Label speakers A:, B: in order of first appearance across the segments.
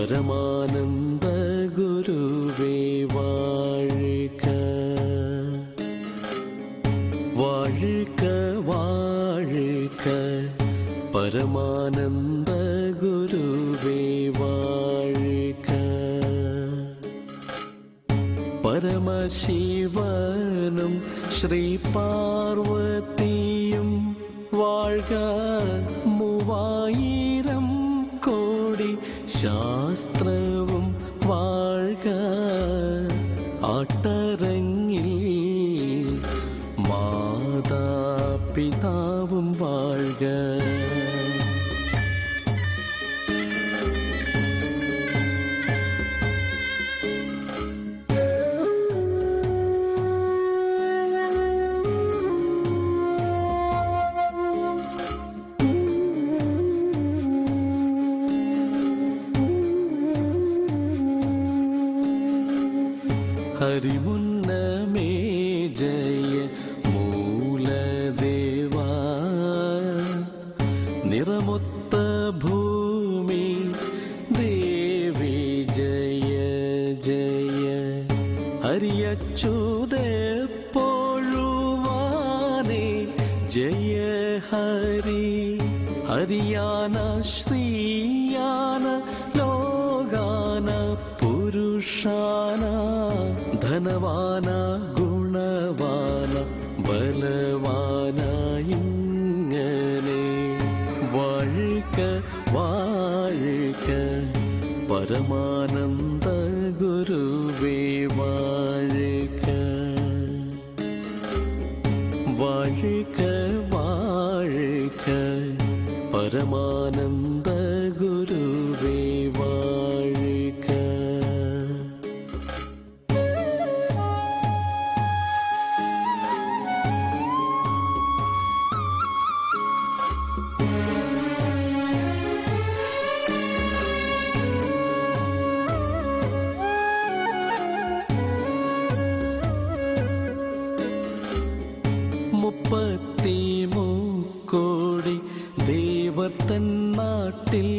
A: பரமானந்த குருவே வாழ்க வாழ்க வாழ்க பரமானந்த குருவே வாழ்க பரமசிவனும் ஸ்ரீ பார்வதியும் வாழ்க 3000 கோடி சாஸ்திரவும் வாழ்க ஆட்டரங்கில் மாதா பிதாவும் வாழ்க हरिमुन्नमे जय मूलदेवा निरमुत्त भूमि देवी जय जय हरियच्युते पोळुवाने जय हरि हरियान श्रीयान लोगान पुरुषान ധനവാന ഗുണവാന ബലവാന ഇങ്ങനെ വാഴ്ക വാഴ്ക പരമാനന്ദ ഗുരുവേ വാഴ്ക വാഴ്ക വാഴ്ക പരമാനന്ദ ഗുരുവേ വാഴ്ക മുപ്പത്തിമൂക്കോടി ദേവർ തന്നാട്ടിൽ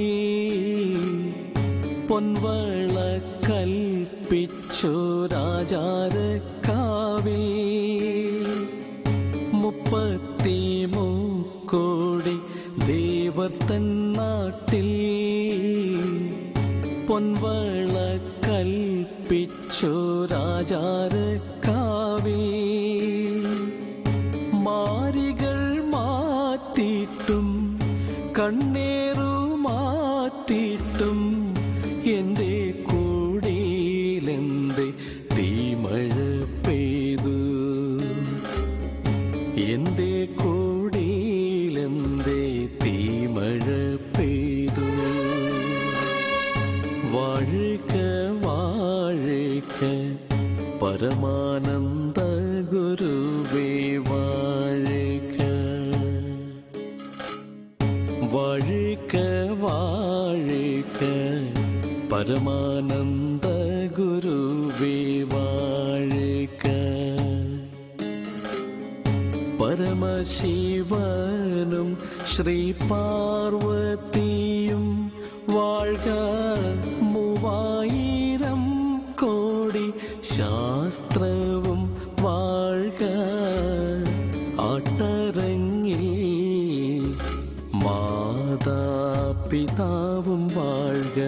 A: പൊൻവള കൽപ്പിച്ചു രാജാരക്കാവിൽ 30 ദേവർ തന്നാട്ടിൽ പൊൻവള കൽപ്പിച്ചു രാജാരക്കാവിൽ മാരികൾ മാറ്റിയിട്ടും കണ്ണേറു മാറ്റിയിട്ടും എൻ്റെ കൂടിയിലെന്തേ തീമഴ പെയ്തു എൻ്റെ കൂടിയിലെന്തേ തീമഴ പെയ്തു വാഴ്ക വാഴ്ക പരമാനന്ദ ഗുരുവേ വാഴ്ക വാഴ്ക വാഴ്ക പരമാനന്ദ ഗുരുവേ വാഴ്ക പരമശിവനും ശ്രീ പാർവതിയും വാഴ്ക 3000 കോടി ശാസ്ത്രവും വാഴ്ക ആട്ടരങ്ങിൽ മാതാ പിതാവും വാഴ്ക